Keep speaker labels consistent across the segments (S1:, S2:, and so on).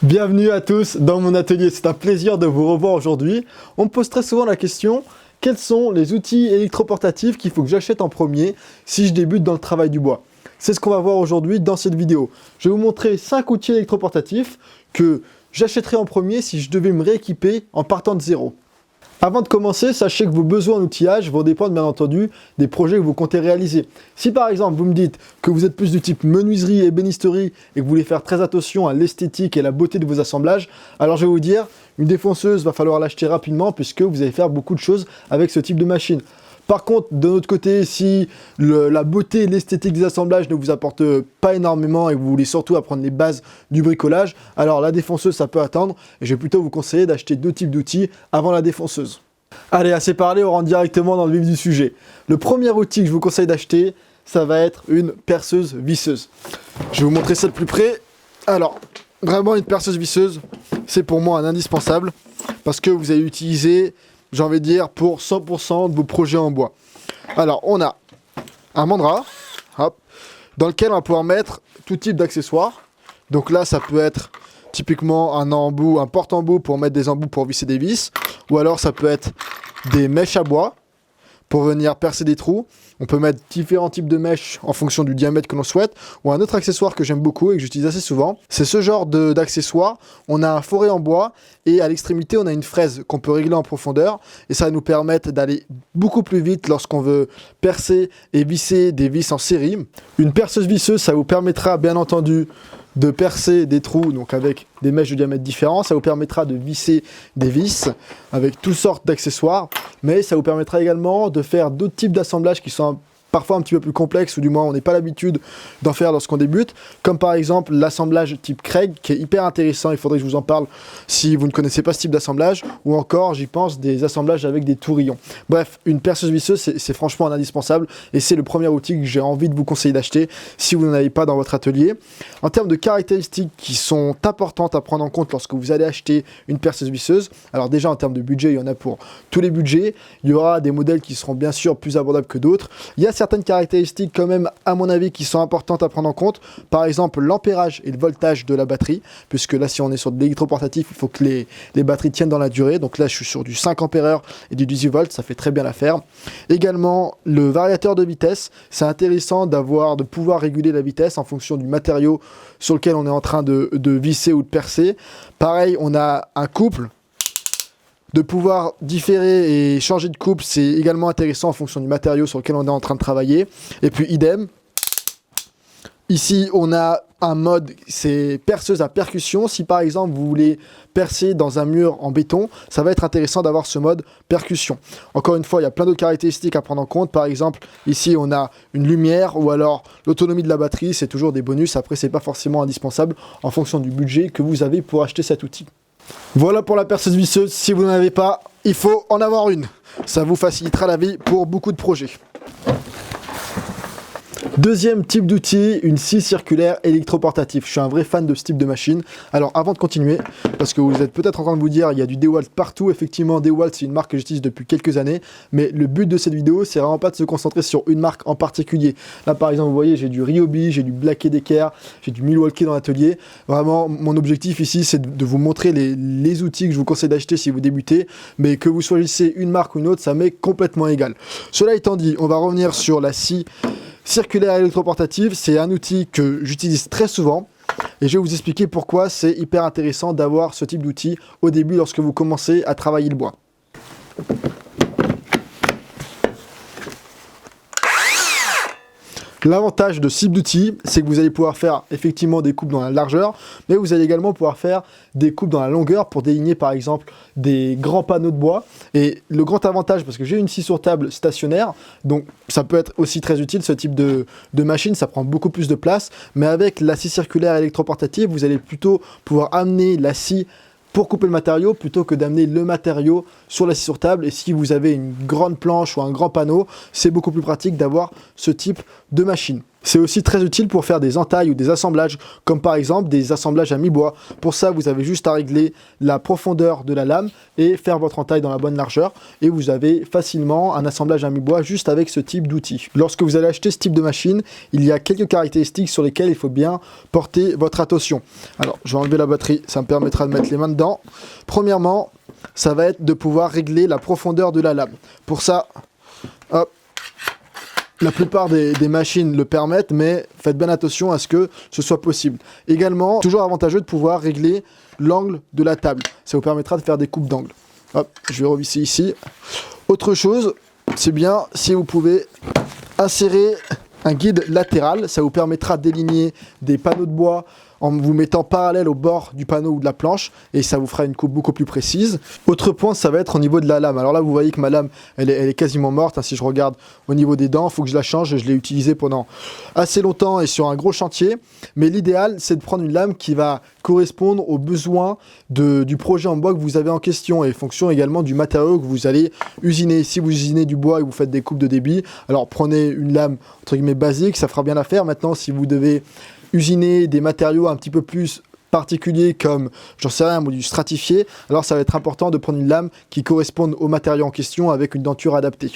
S1: Bienvenue à tous dans mon atelier, c'est un plaisir de vous revoir aujourd'hui. On me pose très souvent la question, quels sont les outils électroportatifs qu'il faut que j'achète en premier si je débute dans le travail du bois? C'est ce qu'on va voir aujourd'hui dans cette vidéo. Je vais vous montrer 5 outils électroportatifs que j'achèterai en premier si je devais me rééquiper en partant de zéro. Avant de commencer, sachez que vos besoins en outillage vont dépendre bien entendu des projets que vous comptez réaliser. Si par exemple vous me dites que vous êtes plus du type menuiserie et ébénisterie et que vous voulez faire très attention à l'esthétique et la beauté de vos assemblages, alors je vais vous dire, une défonceuse va falloir l'acheter rapidement puisque vous allez faire beaucoup de choses avec ce type de machine. Par contre, de notre côté, si la beauté et l'esthétique des assemblages ne vous apportent pas énormément et que vous voulez surtout apprendre les bases du bricolage, alors la défonceuse, ça peut attendre. Et je vais plutôt vous conseiller d'acheter deux types d'outils avant la défonceuse. Allez, assez parlé, on rentre directement dans le vif du sujet. Le premier outil que je vous conseille d'acheter, ça va être une perceuse visseuse. Je vais vous montrer ça de plus près. Alors, vraiment une perceuse visseuse, c'est pour moi un indispensable parce que vous allez utiliser, j'ai envie de dire, pour 100% de vos projets en bois. Alors, on a un mandrin, hop, dans lequel on va pouvoir mettre tout type d'accessoires. Donc là, ça peut être typiquement un embout, un porte-embout pour mettre des embouts pour visser des vis. Ou alors, ça peut être des mèches à bois pour venir percer des trous. On peut mettre différents types de mèches en fonction du diamètre que l'on souhaite. Ou un autre accessoire que j'aime beaucoup et que j'utilise assez souvent, c'est ce genre d'accessoire. On a un forêt en bois et à l'extrémité, on a une fraise qu'on peut régler en profondeur. Et ça va nous permettre d'aller beaucoup plus vite lorsqu'on veut percer et visser des vis en série. Une perceuse visseuse, ça vous permettra bien entendu de percer des trous, donc avec des mèches de diamètre différents. Ça vous permettra de visser des vis avec toutes sortes d'accessoires, mais ça vous permettra également de faire d'autres types d'assemblages qui sont parfois un petit peu plus complexes, ou du moins on n'est pas l'habitude d'en faire lorsqu'on débute, comme par exemple l'assemblage type Craig, qui est hyper intéressant, il faudrait que je vous en parle si vous ne connaissez pas ce type d'assemblage, ou encore, j'y pense, des assemblages avec des tourillons. Bref, une perceuse visseuse, c'est franchement un indispensable, et c'est le premier outil que j'ai envie de vous conseiller d'acheter si vous n'en avez pas dans votre atelier. En termes de caractéristiques qui sont importantes à prendre en compte lorsque vous allez acheter une perceuse visseuse, alors déjà en termes de budget, il y en a pour tous les budgets, il y aura des modèles qui seront bien sûr plus abordables que d'autres, il y a certaines caractéristiques quand même, à mon avis, qui sont importantes à prendre en compte. Par exemple, l'ampérage et le voltage de la batterie, puisque là, si on est sur de l'électroportatif, il faut que les batteries tiennent dans la durée. Donc là, je suis sur du 5 ampères et du 18 volts, ça fait très bien l'affaire. Également, le variateur de vitesse, c'est intéressant de pouvoir réguler la vitesse en fonction du matériau sur lequel on est en train de visser ou de percer. Pareil, on a un couple. De pouvoir différer et changer de couple, c'est également intéressant en fonction du matériau sur lequel on est en train de travailler. Et puis idem, ici on a un mode, c'est perceuse à percussion. Si par exemple vous voulez percer dans un mur en béton, ça va être intéressant d'avoir ce mode percussion. Encore une fois, il y a plein d'autres caractéristiques à prendre en compte. Par exemple, ici on a une lumière ou alors l'autonomie de la batterie, c'est toujours des bonus. Après, c'est pas forcément indispensable en fonction du budget que vous avez pour acheter cet outil. Voilà pour la perceuse visseuse, si vous n'en avez pas, il faut en avoir une. Ça vous facilitera la vie pour beaucoup de projets. Deuxième type d'outil, une scie circulaire électroportative. Je suis un vrai fan de ce type de machine. Alors avant de continuer, parce que vous êtes peut-être en train de vous dire, il y a du DeWalt partout. Effectivement, DeWalt c'est une marque que j'utilise depuis quelques années. Mais le but de cette vidéo, c'est vraiment pas de se concentrer sur une marque en particulier. Là par exemple, vous voyez, j'ai du Ryobi, j'ai du Black & Decker, j'ai du Milwaukee dans l'atelier. Vraiment, mon objectif ici, c'est de vous montrer les outils que je vous conseille d'acheter si vous débutez. Mais que vous choisissez une marque ou une autre, ça m'est complètement égal. Cela étant dit, on va revenir sur la scie circulaire électroportative. C'est un outil que j'utilise très souvent et je vais vous expliquer pourquoi c'est hyper intéressant d'avoir ce type d'outil au début lorsque vous commencez à travailler le bois. L'avantage de ce type d'outil, c'est que vous allez pouvoir faire effectivement des coupes dans la largeur, mais vous allez également pouvoir faire des coupes dans la longueur pour déligner par exemple des grands panneaux de bois. Et le grand avantage, parce que j'ai une scie sur table stationnaire, donc ça peut être aussi très utile ce type de machine, ça prend beaucoup plus de place, mais avec la scie circulaire électroportative, vous allez plutôt pouvoir amener la scie pour couper le matériau plutôt que d'amener le matériau sur la scie sur table. Et si vous avez une grande planche ou un grand panneau, c'est beaucoup plus pratique d'avoir ce type de machine. C'est aussi très utile pour faire des entailles ou des assemblages, comme par exemple des assemblages à mi-bois. Pour ça, vous avez juste à régler la profondeur de la lame et faire votre entaille dans la bonne largeur. Et vous avez facilement un assemblage à mi-bois juste avec ce type d'outil. Lorsque vous allez acheter ce type de machine, il y a quelques caractéristiques sur lesquelles il faut bien porter votre attention. Alors, je vais enlever la batterie, ça me permettra de mettre les mains dedans. Premièrement, ça va être de pouvoir régler la profondeur de la lame. Pour ça, hop. La plupart des machines le permettent, mais faites bien attention à ce que ce soit possible. Également, toujours avantageux de pouvoir régler l'angle de la table. Ça vous permettra de faire des coupes d'angle. Hop, je vais revisser ici. Autre chose, c'est bien si vous pouvez insérer un guide latéral. Ça vous permettra d'aligner des panneaux de bois en vous mettant parallèle au bord du panneau ou de la planche, et ça vous fera une coupe beaucoup plus précise. Autre point, ça va être au niveau de la lame. Alors là, vous voyez que ma lame, elle est quasiment morte, hein. Si je regarde au niveau des dents, il faut que je la change. Je l'ai utilisée pendant assez longtemps et sur un gros chantier. Mais l'idéal, c'est de prendre une lame qui va correspondre aux besoins du projet en bois que vous avez en question, et fonction également du matériau que vous allez usiner. Si vous usinez du bois et vous faites des coupes de débit, alors prenez une lame entre guillemets basique, ça fera bien l'affaire. Maintenant, si vous devez usiner des matériaux un petit peu plus particuliers comme, j'en sais rien, du stratifié, alors ça va être important de prendre une lame qui corresponde au matériau en question avec une denture adaptée.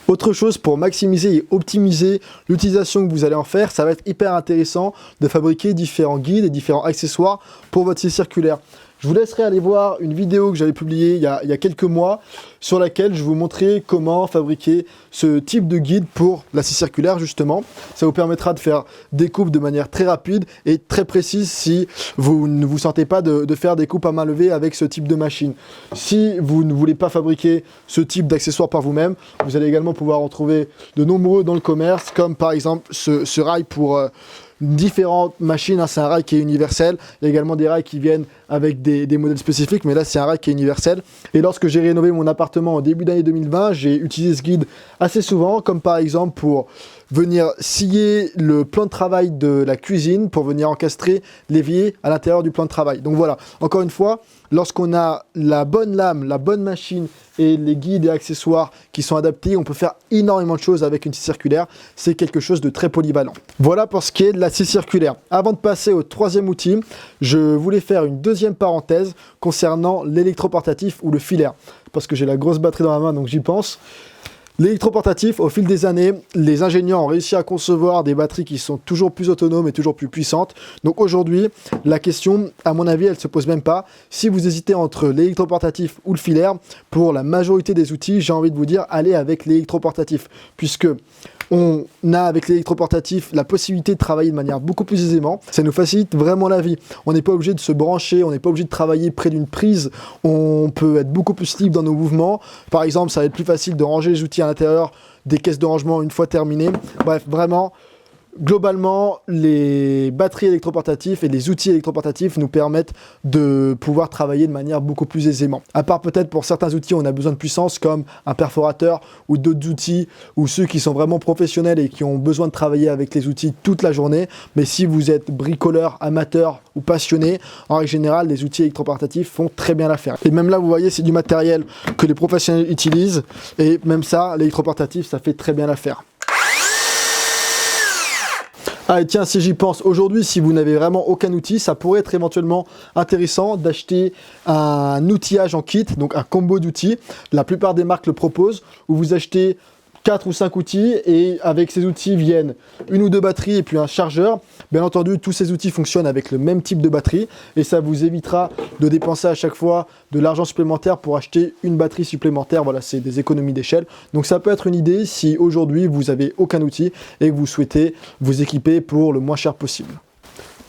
S1: Autre chose, pour maximiser et optimiser l'utilisation que vous allez en faire, ça va être hyper intéressant de fabriquer différents guides et différents accessoires pour votre scie circulaire. Je vous laisserai aller voir une vidéo que j'avais publiée il y a quelques mois sur laquelle je vous montrais comment fabriquer ce type de guide pour la scie circulaire justement. Ça vous permettra de faire des coupes de manière très rapide et très précise si vous ne vous sentez pas de faire des coupes à main levée avec ce type de machine. Si vous ne voulez pas fabriquer ce type d'accessoires par vous-même, vous allez également pouvoir en trouver de nombreux dans le commerce, comme par exemple ce rail pour différentes machines, hein. C'est un rail qui est universel. Il y a également des rails qui viennent avec des modèles spécifiques, mais là c'est un rail qui est universel. Et lorsque j'ai rénové mon appartement au début d'année 2020, j'ai utilisé ce guide assez souvent, comme par exemple pour venir scier le plan de travail de la cuisine, pour venir encastrer l'évier à l'intérieur du plan de travail. Donc voilà, encore une fois, lorsqu'on a la bonne lame, la bonne machine et les guides et accessoires qui sont adaptés, on peut faire énormément de choses avec une scie circulaire. C'est quelque chose de très polyvalent. Voilà pour ce qui est de la scie circulaire. Avant de passer au troisième outil, je voulais faire une deuxième parenthèse concernant l'électroportatif ou le filaire, parce que j'ai la grosse batterie dans la main, donc j'y pense. L'électroportatif, au fil des années, les ingénieurs ont réussi à concevoir des batteries qui sont toujours plus autonomes et toujours plus puissantes. Donc aujourd'hui, la question, à mon avis, elle ne se pose même pas. Si vous hésitez entre l'électroportatif ou le filaire, pour la majorité des outils, j'ai envie de vous dire, allez avec l'électroportatif, puisque on a avec l'électroportatif la possibilité de travailler de manière beaucoup plus aisément. Ça nous facilite vraiment la vie. On n'est pas obligé de se brancher, on n'est pas obligé de travailler près d'une prise. On peut être beaucoup plus libre dans nos mouvements. Par exemple, ça va être plus facile de ranger les outils à l'intérieur des caisses de rangement une fois terminées. Bref, vraiment, globalement, les batteries électroportatives et les outils électroportatifs nous permettent de pouvoir travailler de manière beaucoup plus aisément. À part peut-être pour certains outils, on a besoin de puissance comme un perforateur ou d'autres outils, ou ceux qui sont vraiment professionnels et qui ont besoin de travailler avec les outils toute la journée. Mais si vous êtes bricoleur, amateur ou passionné, en règle générale, les outils électroportatifs font très bien l'affaire. Et même là, vous voyez, c'est du matériel que les professionnels utilisent, et même ça, l'électroportatif, ça fait très bien l'affaire. Ah et tiens, si j'y pense, aujourd'hui, si vous n'avez vraiment aucun outil, ça pourrait être éventuellement intéressant d'acheter un outillage en kit, donc un combo d'outils. La plupart des marques le proposent, où vous achetez 4 ou 5 outils, et avec ces outils viennent une ou deux batteries et puis un chargeur. Bien entendu, tous ces outils fonctionnent avec le même type de batterie, et ça vous évitera de dépenser à chaque fois de l'argent supplémentaire pour acheter une batterie supplémentaire. Voilà, c'est des économies d'échelle. Donc ça peut être une idée si aujourd'hui vous n'avez aucun outil et que vous souhaitez vous équiper pour le moins cher possible.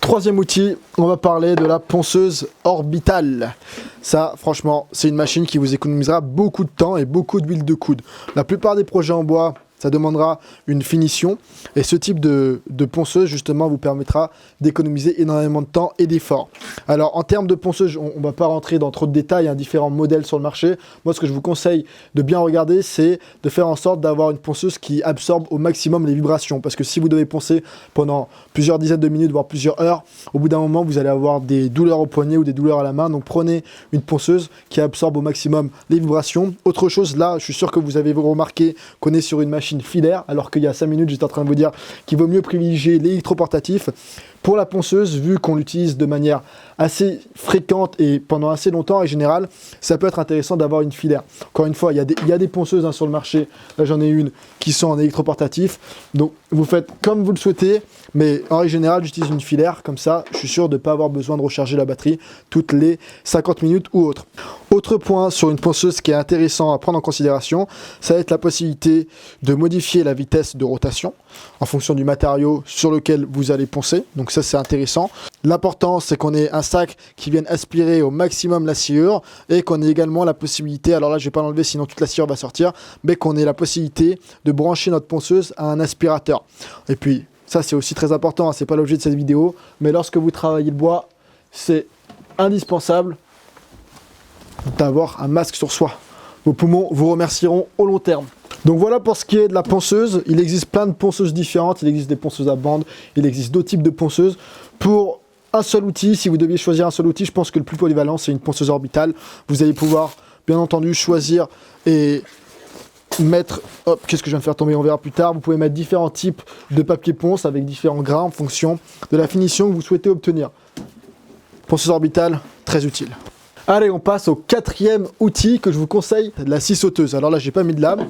S1: Troisième outil, on va parler de la ponceuse orbitale. Ça, franchement, c'est une machine qui vous économisera beaucoup de temps et beaucoup d'huile de coude. La plupart des projets en bois, ça demandera une finition, et ce type de ponceuse justement vous permettra d'économiser énormément de temps et d'efforts. Alors en termes de ponceuse, on ne va pas rentrer dans trop de détails, il y a différents modèles sur le marché. Moi ce que je vous conseille de bien regarder, c'est de faire en sorte d'avoir une ponceuse qui absorbe au maximum les vibrations, parce que si vous devez poncer pendant plusieurs dizaines de minutes, voire plusieurs heures, au bout d'un moment vous allez avoir des douleurs au poignet ou des douleurs à la main. Donc prenez une ponceuse qui absorbe au maximum les vibrations. Autre chose, là je suis sûr que vous avez remarqué qu'on est sur une machine machine filaire, alors qu'il y a 5 minutes, j'étais en train de vous dire qu'il vaut mieux privilégier l'électroportatif. Pour la ponceuse, vu qu'on l'utilise de manière assez fréquente et pendant assez longtemps en général, ça peut être intéressant d'avoir une filaire. Encore une fois, il y a des ponceuses sur le marché, là j'en ai une, qui sont en électroportatif. Donc vous faites comme vous le souhaitez, mais en règle générale, j'utilise une filaire, comme ça je suis sûr de ne pas avoir besoin de recharger la batterie toutes les 50 minutes ou autre. Autre point sur une ponceuse qui est intéressant à prendre en considération, ça va être la possibilité de modifier la vitesse de rotation en fonction du matériau sur lequel vous allez poncer. Donc ça c'est intéressant. L'important c'est qu'on ait un sac qui vienne aspirer au maximum la sciure et qu'on ait également la possibilité, alors là je vais pas l'enlever sinon toute la sciure va sortir, mais qu'on ait la possibilité de brancher notre ponceuse à un aspirateur. Et puis ça c'est aussi très important, hein, c'est pas l'objet de cette vidéo, mais lorsque vous travaillez le bois, c'est indispensable d'avoir un masque sur soi. Vos poumons vous remercieront au long terme. Donc voilà pour ce qui est de la ponceuse. Il existe plein de ponceuses différentes. Il existe des ponceuses à bande. Il existe d'autres types de ponceuses. Pour un seul outil, si vous deviez choisir un seul outil, je pense que le plus polyvalent, c'est une ponceuse orbitale. Vous allez pouvoir, bien entendu, choisir et mettre... Hop, qu'est-ce que je viens de faire tomber? On verra plus tard. Vous pouvez mettre différents types de papier ponce avec différents grains en fonction de la finition que vous souhaitez obtenir. Ponceuse orbitale, très utile. Allez, on passe au quatrième outil que je vous conseille, la scie sauteuse. Alors là, j'ai pas mis de lame.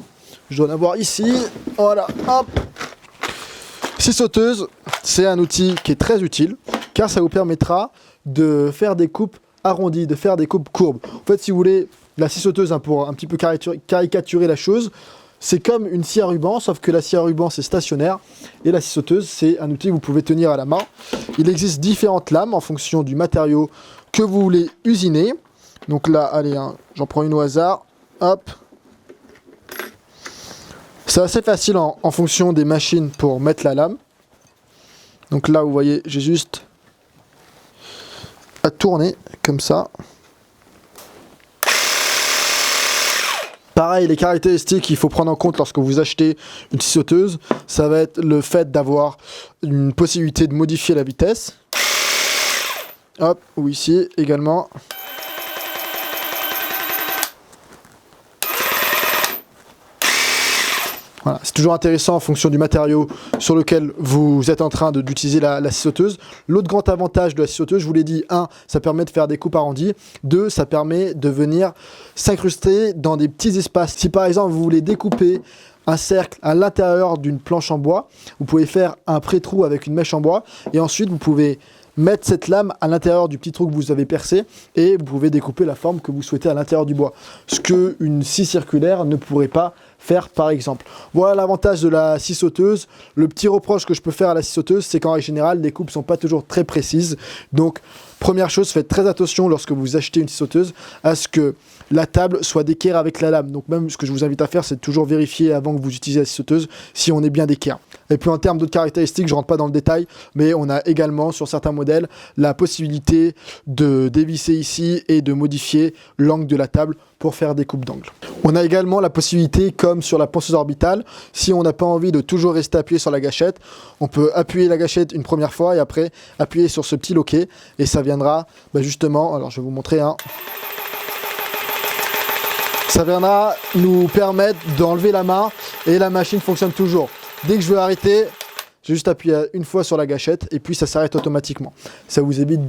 S1: Je dois en avoir ici. Voilà, hop. Scie sauteuse, c'est un outil qui est très utile, car ça vous permettra de faire des coupes arrondies, de faire des coupes courbes. En fait, si vous voulez, la scie sauteuse, hein, pour un petit peu caricaturer la chose, c'est comme une scie à ruban, sauf que la scie à ruban, c'est stationnaire. Et la scie sauteuse, c'est un outil que vous pouvez tenir à la main. Il existe différentes lames en fonction du matériau que vous voulez usiner. Donc là, allez, hein, j'en prends une au hasard. Hop. C'est assez facile en fonction des machines pour mettre la lame. Donc là, vous voyez, j'ai juste à tourner comme ça. Pareil, les caractéristiques qu'il faut prendre en compte lorsque vous achetez une scie sauteuse, ça va être le fait d'avoir une possibilité de modifier la vitesse. Hop, ou ici également. Voilà, c'est toujours intéressant en fonction du matériau sur lequel vous êtes en train d'utiliser la scie sauteuse. L'autre grand avantage de la scie sauteuse, je vous l'ai dit, 1, ça permet de faire des coupes arrondies. 2, ça permet de venir s'incruster dans des petits espaces. Si par exemple vous voulez découper un cercle à l'intérieur d'une planche en bois, vous pouvez faire un pré-trou avec une mèche en bois et ensuite vous pouvez mettre cette lame à l'intérieur du petit trou que vous avez percé et vous pouvez découper la forme que vous souhaitez à l'intérieur du bois. Ce qu'une scie circulaire ne pourrait pas faire par exemple. Voilà l'avantage de la scie sauteuse. Le petit reproche que je peux faire à la scie sauteuse, c'est qu'en règle générale, les coupes ne sont pas toujours très précises. Donc, première chose, faites très attention lorsque vous achetez une scie sauteuse à ce que la table soit d'équerre avec la lame. Donc même ce que je vous invite à faire, c'est de toujours vérifier avant que vous utilisez la scie sauteuse si on est bien d'équerre. Et puis en termes d'autres caractéristiques, je ne rentre pas dans le détail, mais on a également sur certains modèles la possibilité de dévisser ici et de modifier l'angle de la table pour faire des coupes d'angle. On a également la possibilité, comme sur la ponceuse orbitale, si on n'a pas envie de toujours rester appuyé sur la gâchette, on peut appuyer la gâchette une première fois et après appuyer sur ce petit loquet et ça viendra justement, alors je vais vous montrer un... Ça viendra nous permettre d'enlever la main et la machine fonctionne toujours. Dès que je veux arrêter, j'ai juste appuyé une fois sur la gâchette et puis ça s'arrête automatiquement. Ça vous évite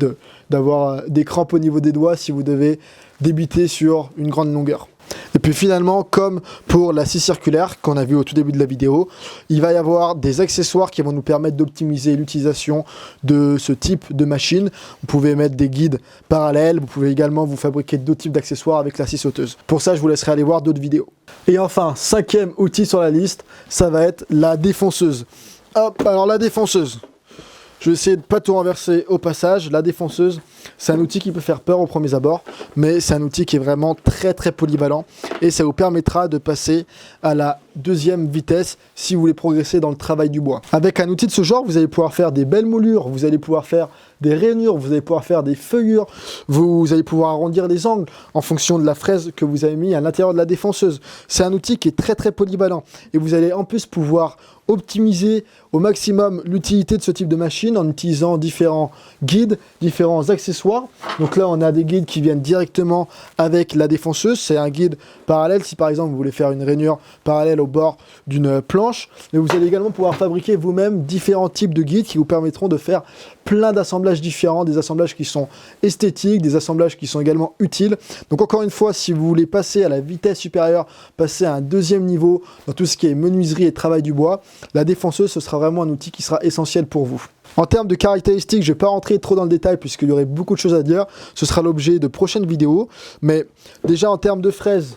S1: d'avoir des crampes au niveau des doigts si vous devez débiter sur une grande longueur. Et puis finalement, comme pour la scie circulaire qu'on a vu au tout début de la vidéo, il va y avoir des accessoires qui vont nous permettre d'optimiser l'utilisation de ce type de machine. Vous pouvez mettre des guides parallèles, vous pouvez également vous fabriquer d'autres types d'accessoires avec la scie sauteuse. Pour ça, je vous laisserai aller voir d'autres vidéos. Et enfin, cinquième outil sur la liste, ça va être la défonceuse. Hop, alors la défonceuse. Je vais essayer de ne pas tout renverser au passage. La défonceuse, c'est un outil qui peut faire peur au premier abord, mais c'est un outil qui est vraiment très très polyvalent et ça vous permettra de passer à la deuxième vitesse si vous voulez progresser dans le travail du bois. Avec un outil de ce genre, vous allez pouvoir faire des belles moulures, vous allez pouvoir faire des rainures, vous allez pouvoir faire des feuillures, vous allez pouvoir arrondir les angles en fonction de la fraise que vous avez mis à l'intérieur de la défonceuse. C'est un outil qui est très très polyvalent et vous allez en plus pouvoir optimiser au maximum l'utilité de ce type de machine en utilisant différents guides, différents accessoires. Donc là, on a des guides qui viennent directement avec la défonceuse. C'est un guide parallèle. Si par exemple, vous voulez faire une rainure parallèle au bord d'une planche, mais vous allez également pouvoir fabriquer vous-même différents types de guides qui vous permettront de faire plein d'assemblages différents, des assemblages qui sont esthétiques, des assemblages qui sont également utiles. Donc encore une fois, si vous voulez passer à la vitesse supérieure, passer à un deuxième niveau dans tout ce qui est menuiserie et travail du bois, la défonceuse, ce sera vraiment un outil qui sera essentiel pour vous. En termes de caractéristiques, je ne vais pas rentrer trop dans le détail puisqu'il y aurait beaucoup de choses à dire. Ce sera l'objet de prochaines vidéos. Mais déjà en termes de fraises,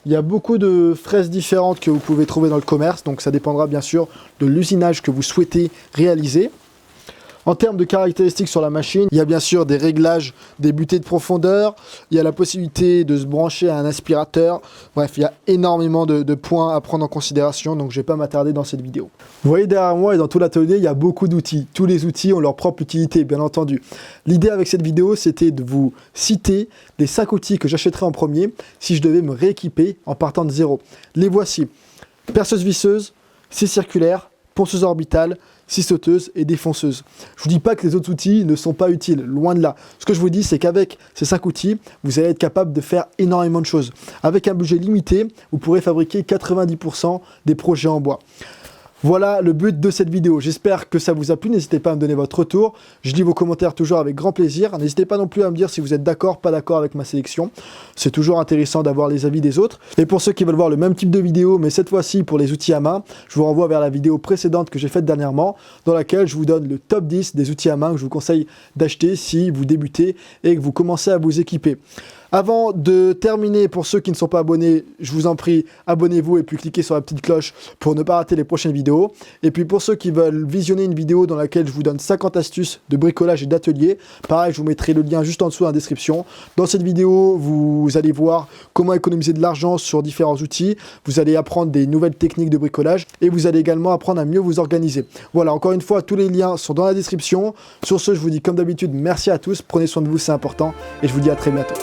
S1: il y a beaucoup de fraises différentes que vous pouvez trouver dans le commerce. Donc ça dépendra bien sûr de l'usinage que vous souhaitez réaliser. En termes de caractéristiques sur la machine, il y a bien sûr des réglages des butées de profondeur, il y a la possibilité de se brancher à un aspirateur. Bref, il y a énormément de points à prendre en considération, donc je ne vais pas m'attarder dans cette vidéo. Vous voyez derrière moi et dans tout l'atelier, il y a beaucoup d'outils. Tous les outils ont leur propre utilité, bien entendu. L'idée avec cette vidéo, c'était de vous citer les 5 outils que j'achèterais en premier si je devais me rééquiper en partant de zéro. Les voici. Perceuse visseuse, scie circulaire, ponceuse orbitale, scie sauteuse et défonceuse. Je ne vous dis pas que les autres outils ne sont pas utiles, loin de là. Ce que je vous dis, c'est qu'avec ces 5 outils, vous allez être capable de faire énormément de choses. Avec un budget limité, vous pourrez fabriquer 90% des projets en bois. Voilà le but de cette vidéo. J'espère que ça vous a plu. N'hésitez pas à me donner votre retour. Je lis vos commentaires toujours avec grand plaisir. N'hésitez pas non plus à me dire si vous êtes d'accord, pas d'accord avec ma sélection. C'est toujours intéressant d'avoir les avis des autres. Et pour ceux qui veulent voir le même type de vidéo, mais cette fois-ci pour les outils à main, je vous renvoie vers la vidéo précédente que j'ai faite dernièrement, dans laquelle je vous donne le top 10 des outils à main que je vous conseille d'acheter si vous débutez et que vous commencez à vous équiper. Avant de terminer, pour ceux qui ne sont pas abonnés, je vous en prie, abonnez-vous et puis cliquez sur la petite cloche pour ne pas rater les prochaines vidéos. Et puis pour ceux qui veulent visionner une vidéo dans laquelle je vous donne 50 astuces de bricolage et d'atelier, pareil, je vous mettrai le lien juste en dessous dans la description. Dans cette vidéo, vous allez voir comment économiser de l'argent sur différents outils, vous allez apprendre des nouvelles techniques de bricolage et vous allez également apprendre à mieux vous organiser. Voilà, encore une fois, tous les liens sont dans la description. Sur ce, je vous dis comme d'habitude, merci à tous, prenez soin de vous, c'est important et je vous dis à très bientôt.